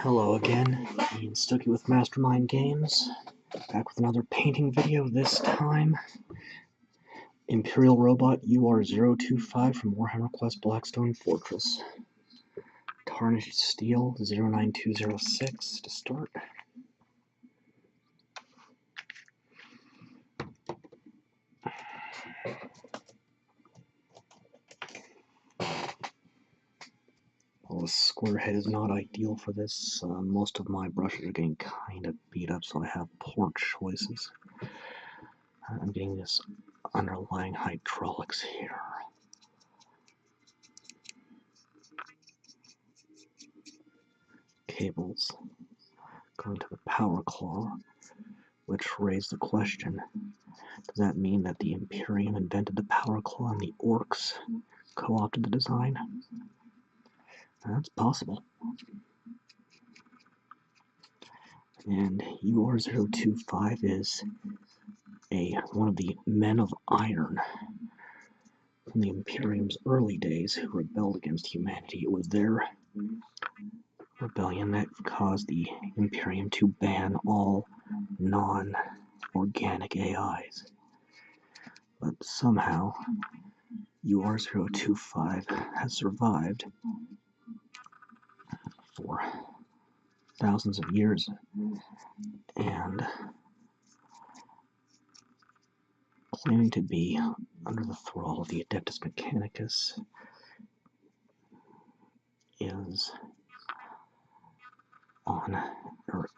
Hello again, Ian Stuckey with Mastermind Games, back with another painting video, this time Imperial Robot UR-025 from Warhammer Quest Blackstone Fortress. Tarnished Steel 09206 to start. Well, the square head is not ideal for this. Most of my brushes are getting kind of beat up, so I have poor choices. I'm getting this underlying hydraulics here. Cables going to the power claw, which raised the question, does that mean that the Imperium invented the power claw and the orcs co-opted the design? That's possible. And UR-025 is one of the Men of Iron from the Imperium's early days who rebelled against humanity. It was their rebellion that caused the Imperium to ban all non-organic AIs. But somehow, UR-025 has survived for thousands of years, and claiming to be under the thrall of the Adeptus Mechanicus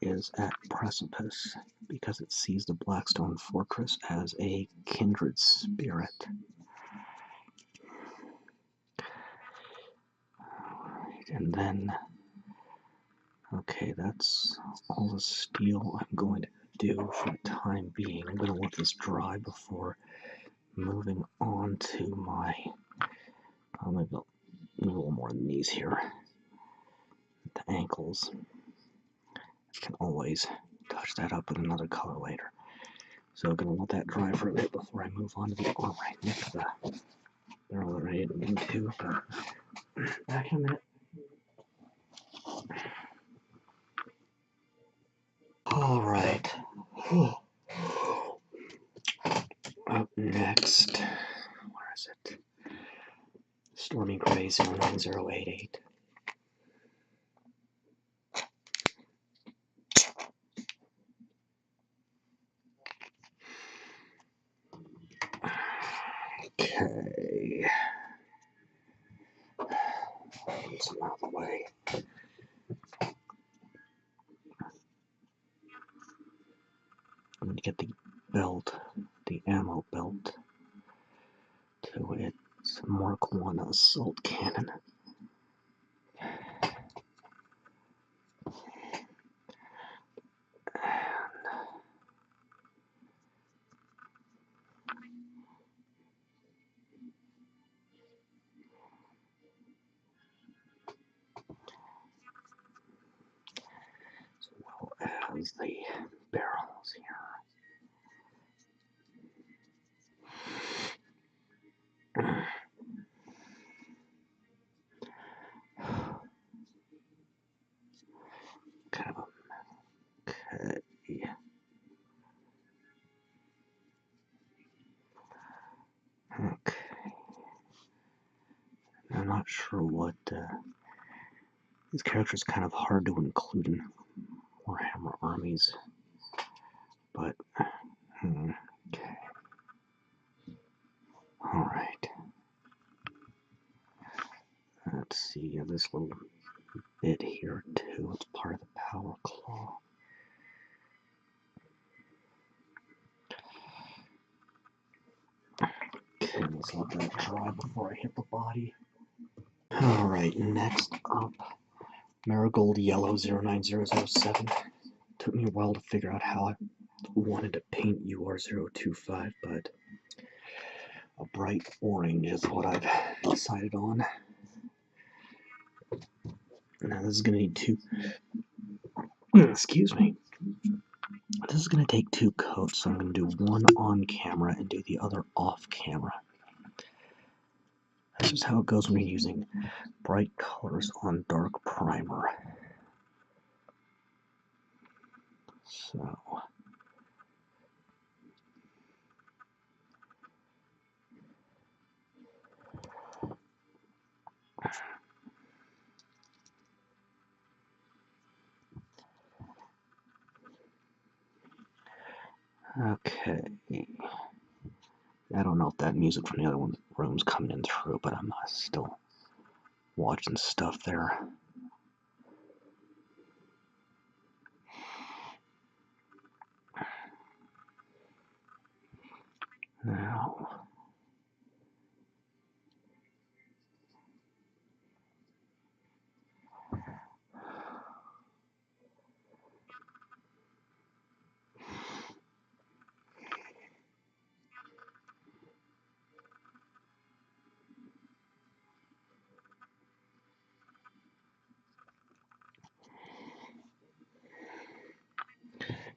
is at precipice because it sees the Blackstone Fortress as a kindred spirit. Alright, and then, okay, that's all the steel I'm going to do for the time being. I'm going to let this dry before moving on to my, maybe a little more than these here, the ankles. I can always touch that up with another color later. So I'm going to let that dry for a bit before I move on to the arm right next to the barrel that I didn't mean to, but back in a minute. Alright. Up next, where is it? Stormy Gray 09088. Okay. Get some out of the way. I'm going to get the belt, the ammo belt, to its Mark 1 assault cannon. As well as the barrels here. Kind of okay. Okay. I'm not sure what these characters are kind of hard to include in Warhammer armies, but okay. Alright. Let's see, this little bit here too, it's part of the power claw. Okay, let's let that dry before I hit the body. Alright, next up, Marigold Yellow 09007. Took me a while to figure out how I wanted to paint UR-025, but a bright orange is what I've decided on. Now this is going to need two, excuse me, this is going to take two coats, so I'm going to do one on camera and do the other off camera. This is how it goes when you're using bright colors on dark primer. So, okay. I don't know if that music from the other room's coming in through, but I'm still watching stuff there. Now,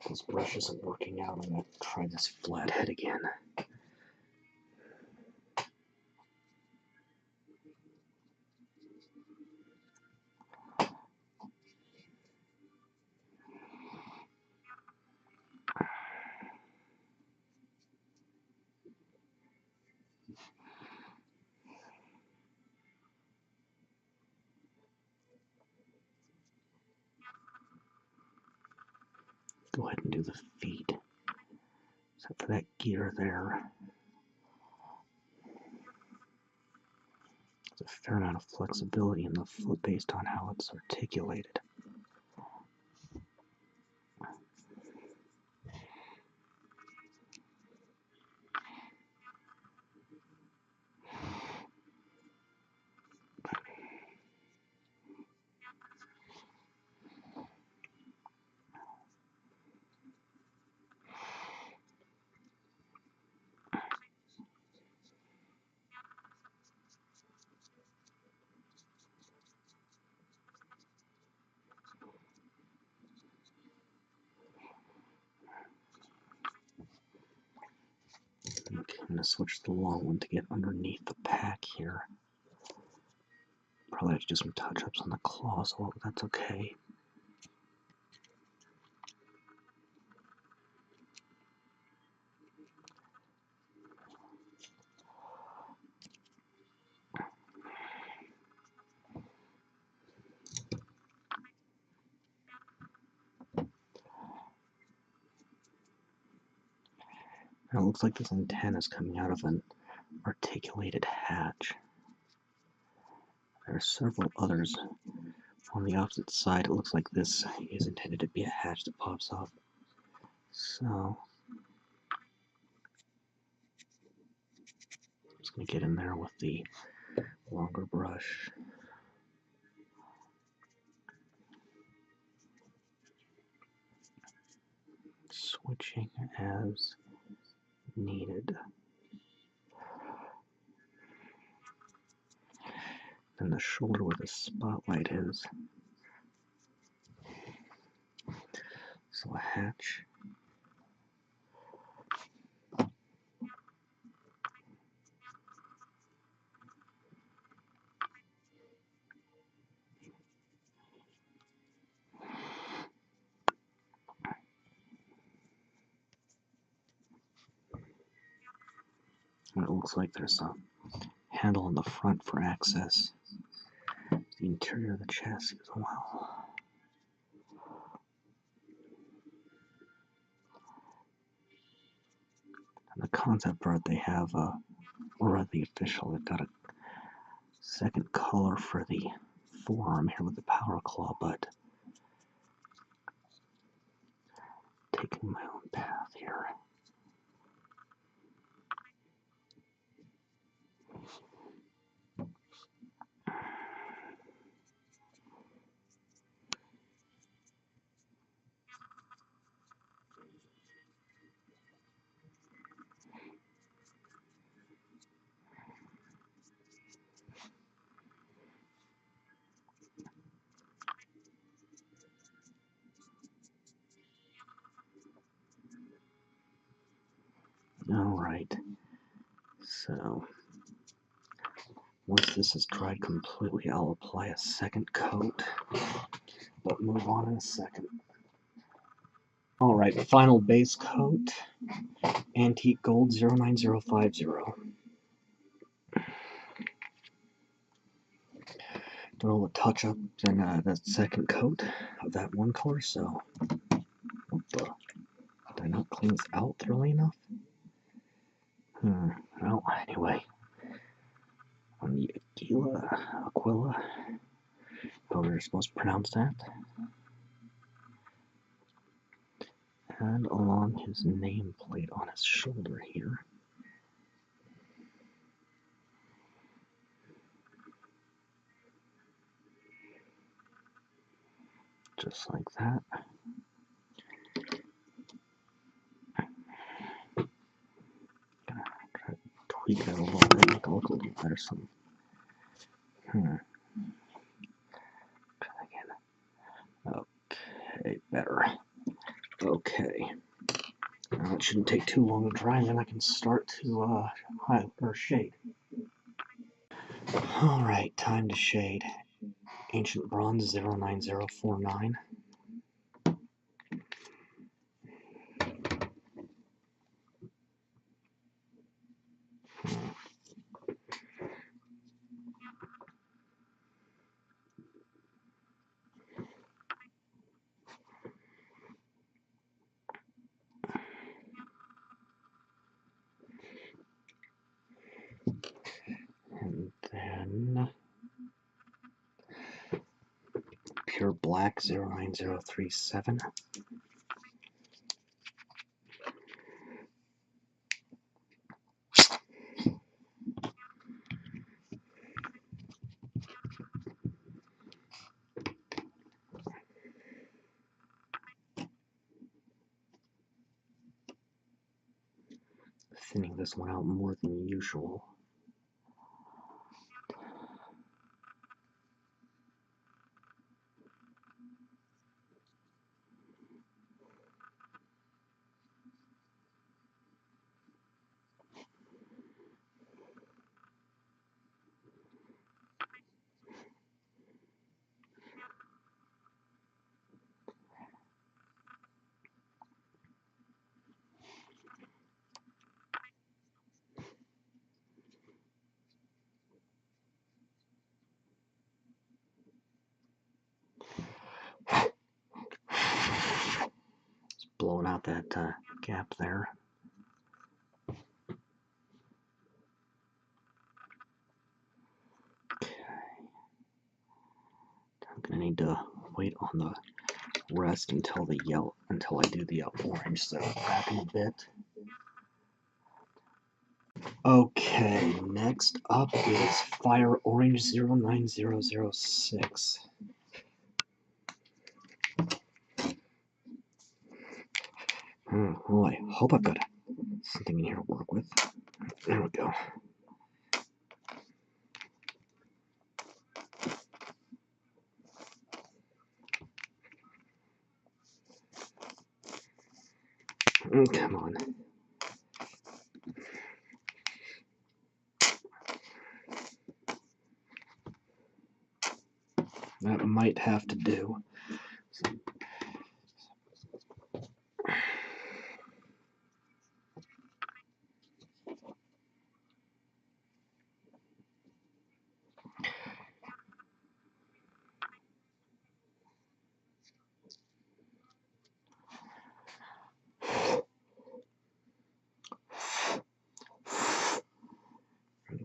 this brush isn't working out. I'm going to try this flathead again. Go ahead and do the feet. Except for that gear there. There's a fair amount of flexibility in the foot based on how it's articulated. Okay, I'm going to switch the long one to get underneath the pack here. Probably have to do some touch-ups on the claws, well, that's okay. And it looks like this antenna is coming out of an articulated hatch. There are several others on the opposite side. It looks like this is intended to be a hatch that pops off. So, I'm just going to get in there with the longer brush. Switching as needed. Then the shoulder where the spotlight is. So a hatch. And it looks like there's a handle in the front for access to the interior of the chassis as well. And the concept art they have, or the official, they've got a second color for the forearm here with the power claw, but taking my own path here. Alright, so once this is dried completely, I'll apply a second coat, but move on in a second. Alright, final base coat. Antique Gold 09050. Doing all the touch-ups in that second coat of that one color, so... What the... Did I not clean this out thoroughly enough? Well, anyway. On the Aquila, however you're supposed to pronounce that. And along his nameplate on his shoulder here. Just like that. Gonna try to tweak that a little bit, make it look a little better. Some. Try again. Okay, better. Okay. Now it shouldn't take too long to dry, and then I can start to shade. Alright, time to shade. Ancient Bronze 09049. And then Pure Black 09037. Thinning this one out more than usual. Just blowing out that gap there. Okay. I'm gonna need to wait on the rest until the yellow, until I do the orange, so back in a bit. Okay, next up is Fire Orange 09006. Oh, I hope I've got something in here to work with. There we go. Come on. That might have to do.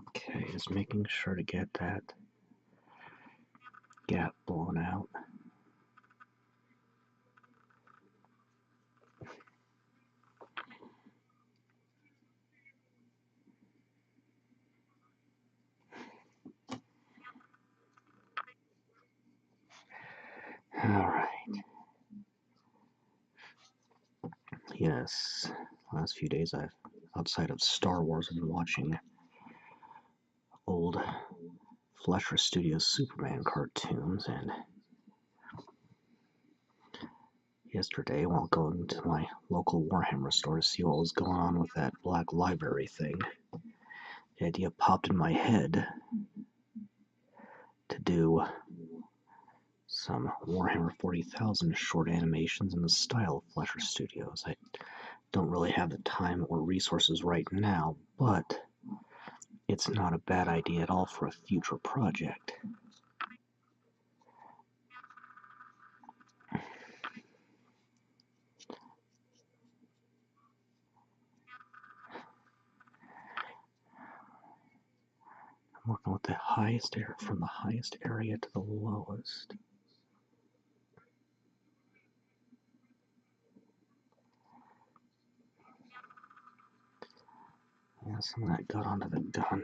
Okay, just making sure to get that gap blown out. Alright. Yes, last few days outside of Star Wars, I've been watching old Fleischer Studios Superman cartoons, and yesterday, while going to my local Warhammer store to see what was going on with that Black Library thing, the idea popped in my head to do some Warhammer 40,000 short animations in the style of Fleischer Studios. I don't really have the time or resources right now, but it's not a bad idea at all for a future project. I'm working with the highest area, from the highest area to the lowest. Yeah, some of that got onto the gun.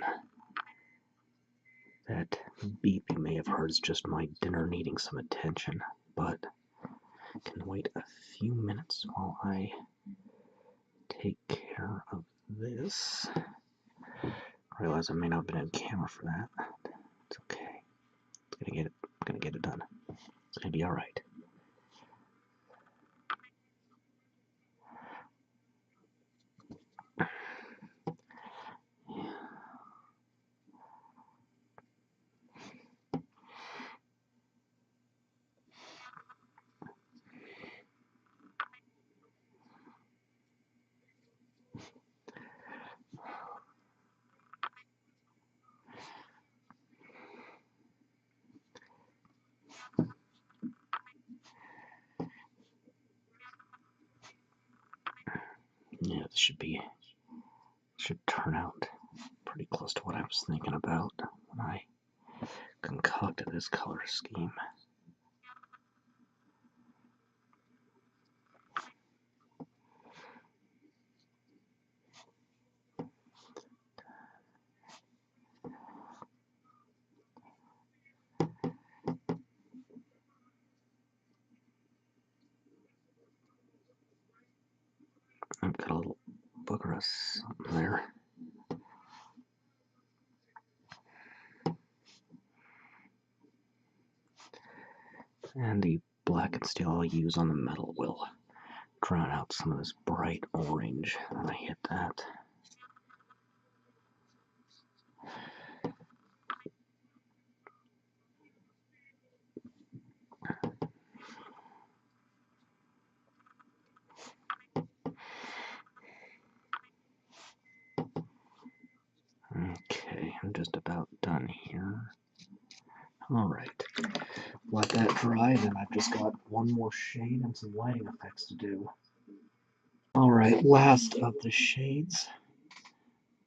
That beep you may have heard is just my dinner needing some attention, but can wait a few minutes while I take care of this. I realize I may not have been on camera for that. It's okay. I'm gonna get it done. It's gonna be alright. Yeah, this should turn out pretty close to what I was thinking about when I concocted this color scheme. I've got a little booger of something there. And the blackened steel I'll use on the metal will drown out some of this bright orange when I hit that. Okay, I'm just about done here. Alright, let that dry, then I've just got one more shade and some lighting effects to do. Alright, last of the shades.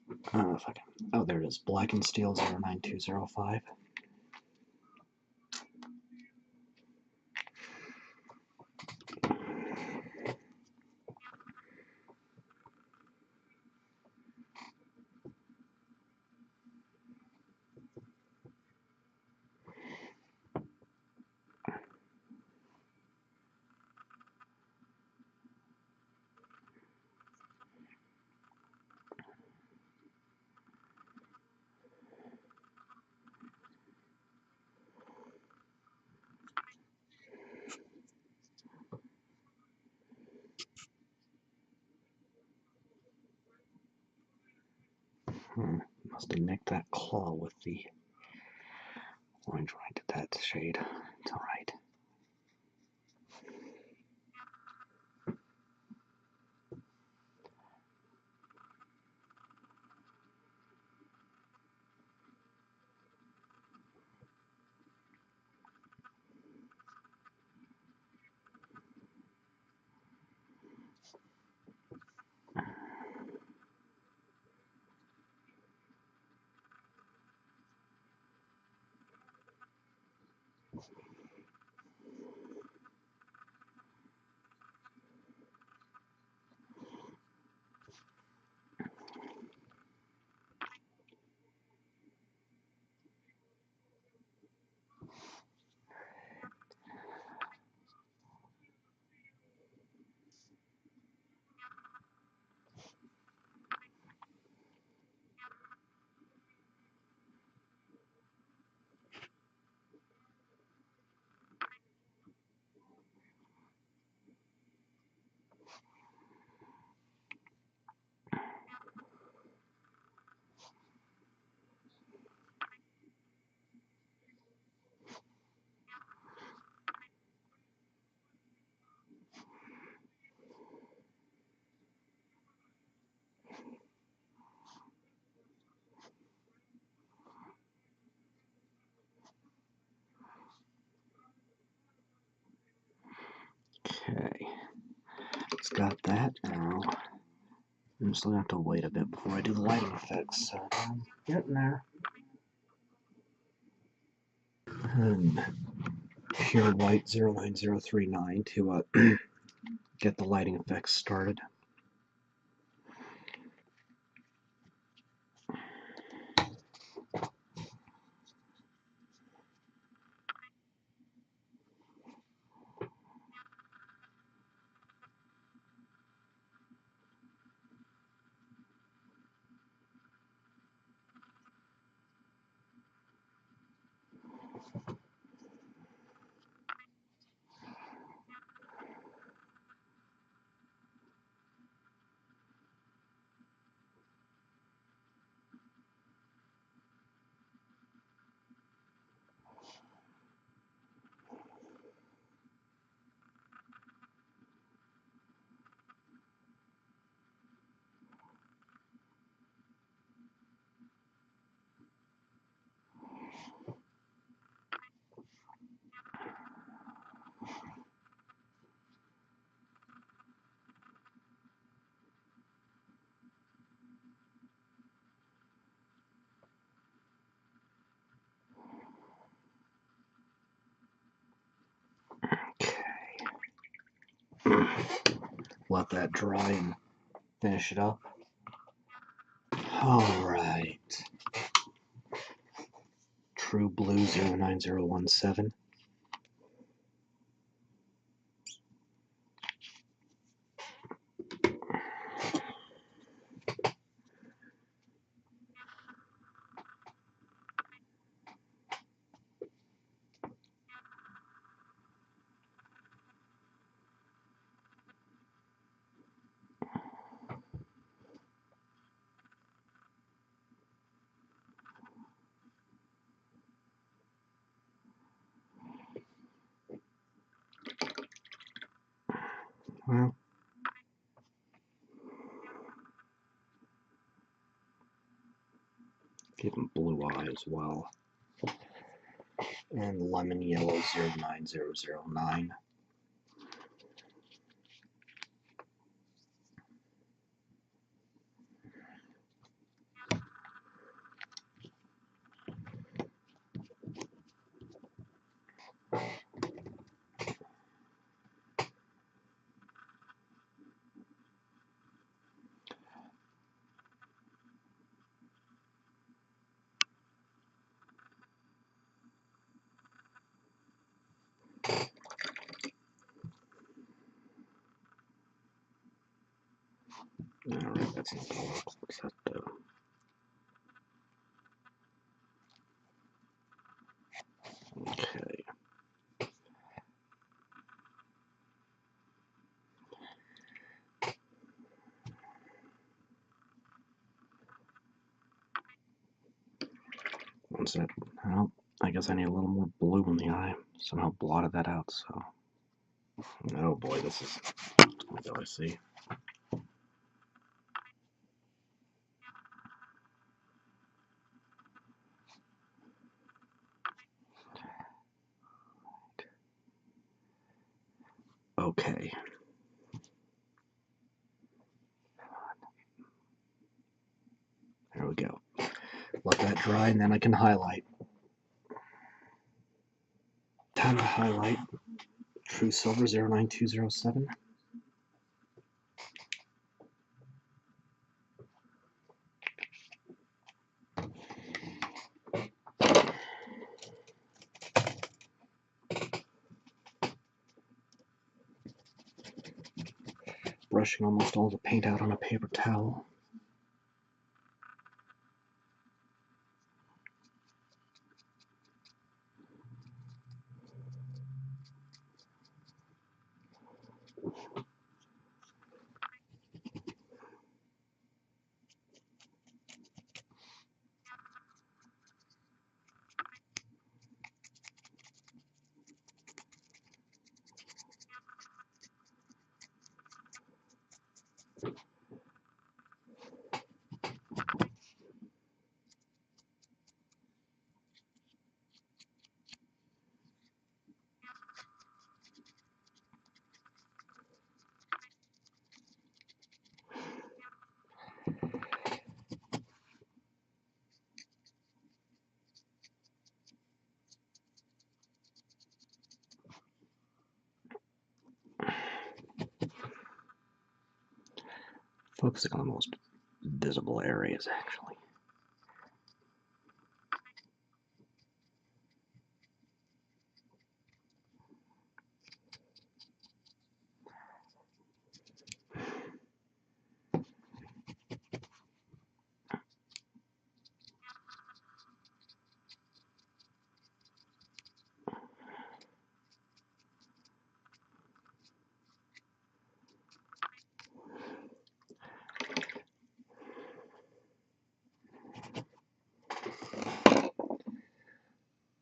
If I can. Oh, there it is. Blackened Steel 09205. Must have nicked that claw with the orange when I did that shade. It's alright. Okay, it's got that now. I'm still gonna have to wait a bit before I do the lighting effects, so I'm getting there. And pure white 09039 to get the lighting effects started. Let that dry and finish it up. Alright. True Blue 09017. Well, give him blue eye as well. And lemon yellow 09009. Alright, that's not gonna work. What's that do? Okay. One sec. Well, I guess I need a little more blue in the eye. Somehow blotted that out, so. Oh boy, this is. What do I see? Okay. There we go. Let that dry and then I can highlight. Time to highlight. True Silver 09207. Brushing almost all the paint out on a paper towel. Focusing on the most visible areas, actually.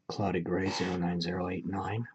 Cloudy Gray 09089.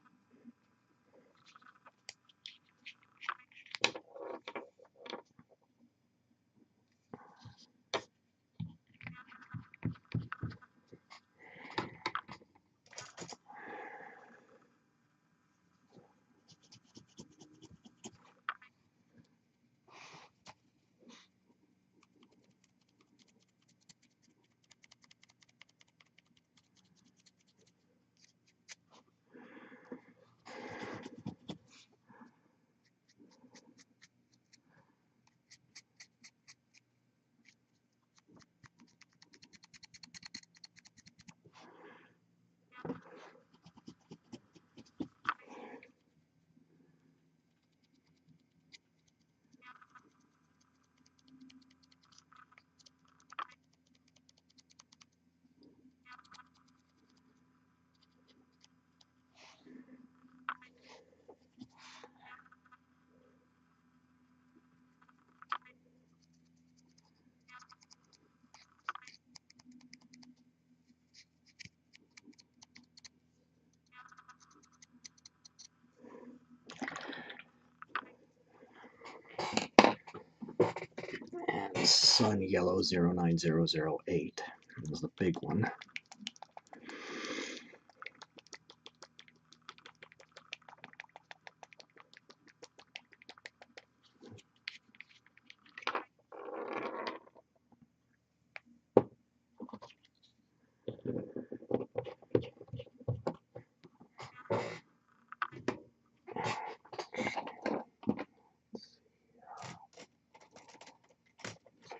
And Sun Yellow 09008 is the big one.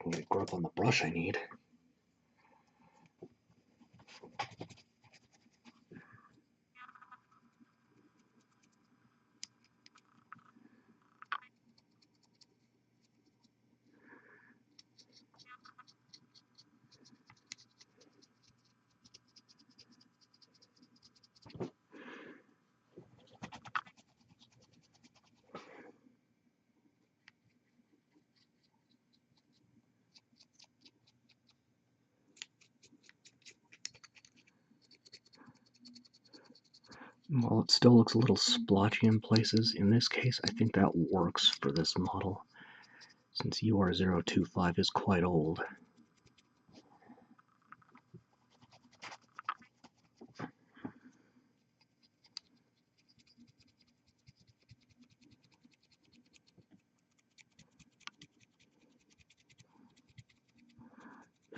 The growth on the brush I need. While it still looks a little splotchy in places, in this case I think that works for this model, since UR-025 is quite old.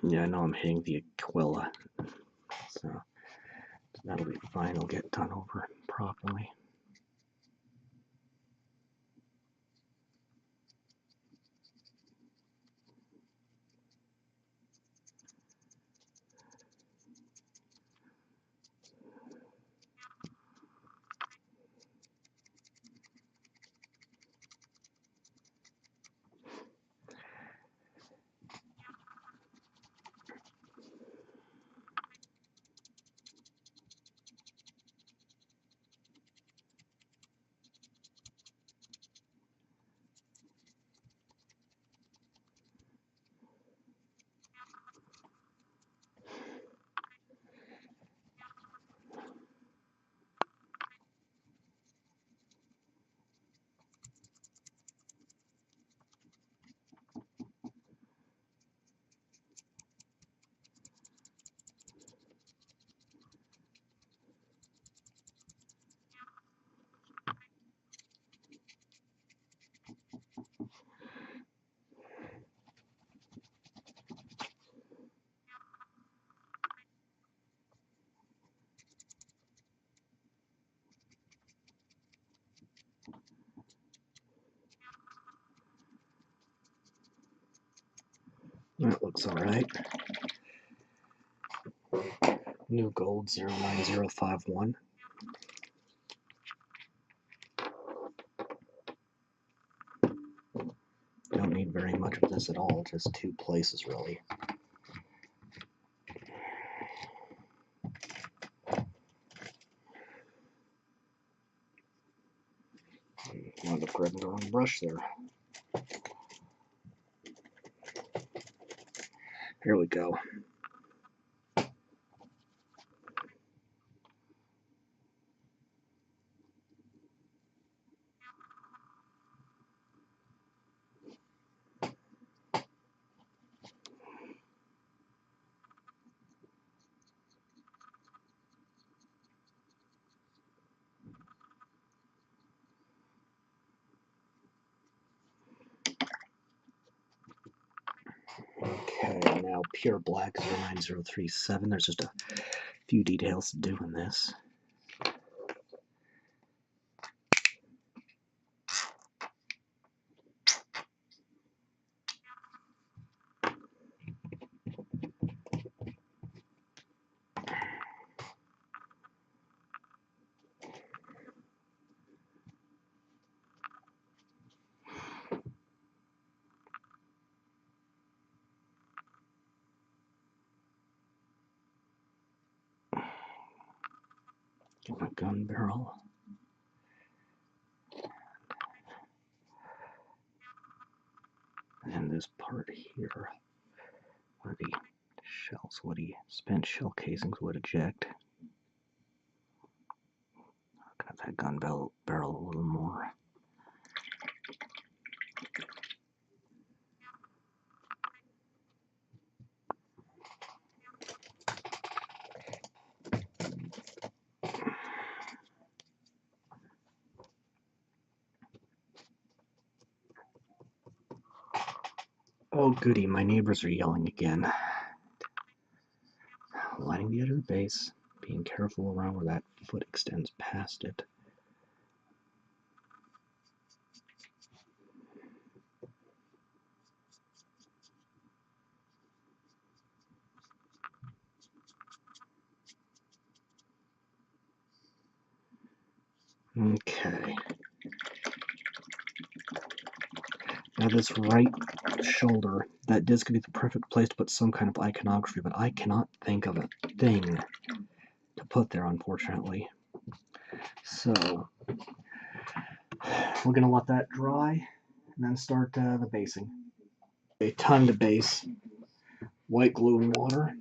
Yeah, I know I'm hitting the Aquila, so that'll be fine. It'll get done over properly. That looks alright. New gold 09051. Don't need very much of this at all, just 2 places really. Wound up grabbing the wrong brush there. Here we go. Okay, now pure black 09037. There's just a few details to do in this. Get my gun barrel. And this part here, where the shells, spent shell casings would eject. Got that gun barrel a little more. Oh goody, my neighbors are yelling again. Lining the edge of the base, being careful around where that foot extends past it. Okay. Now this right shoulder, that disc could be the perfect place to put some kind of iconography, but I cannot think of a thing to put there, unfortunately. So, we're going to let that dry, and then start the basing. Okay, time to base. White glue and water.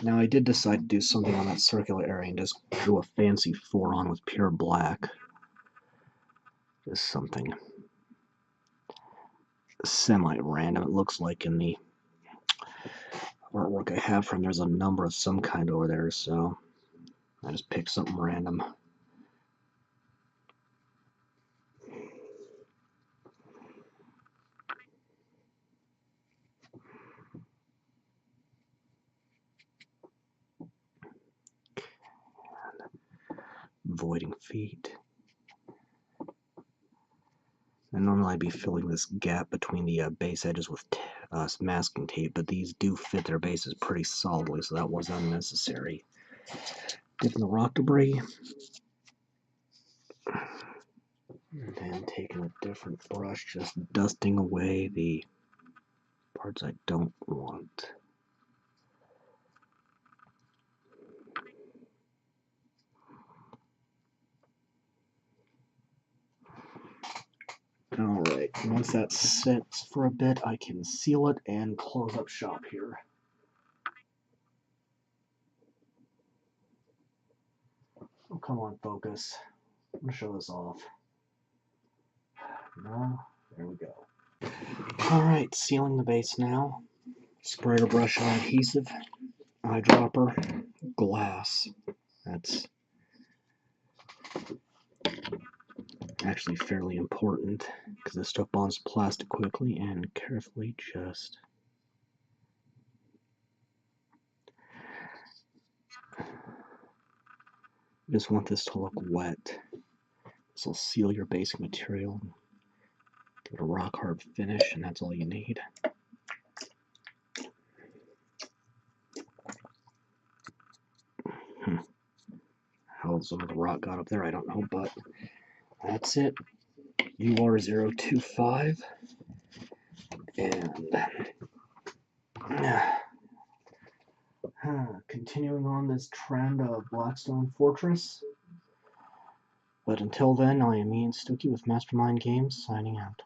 Now I did decide to do something on that circular area and just drew a fancy 4 on with pure black. Just something semi-random. It looks like in the artwork I have from there's a number of some kind over there, so I just picked something random. Voiding feet. And normally I'd be filling this gap between the base edges with masking tape, but these do fit their bases pretty solidly, so that was unnecessary. Dipping the rock debris. And then taking a different brush, just dusting away the parts I don't want. Alright, once that sits for a bit, I can seal it and close up shop here. Oh, come on, focus. I'm gonna show this off. No, there we go. Alright, sealing the base now. Sprayer brush on adhesive, eyedropper, glass. That's actually fairly important because this stuff bonds plastic quickly, and carefully just want this to look wet. This will seal your basic material, give it a rock hard finish, and that's all you need. How some of the rock got up there, I don't know, but that's it. UR-025, and continuing on this trend of Blackstone Fortress. But until then, I am Ian Stuckey with Mastermind Games, signing out.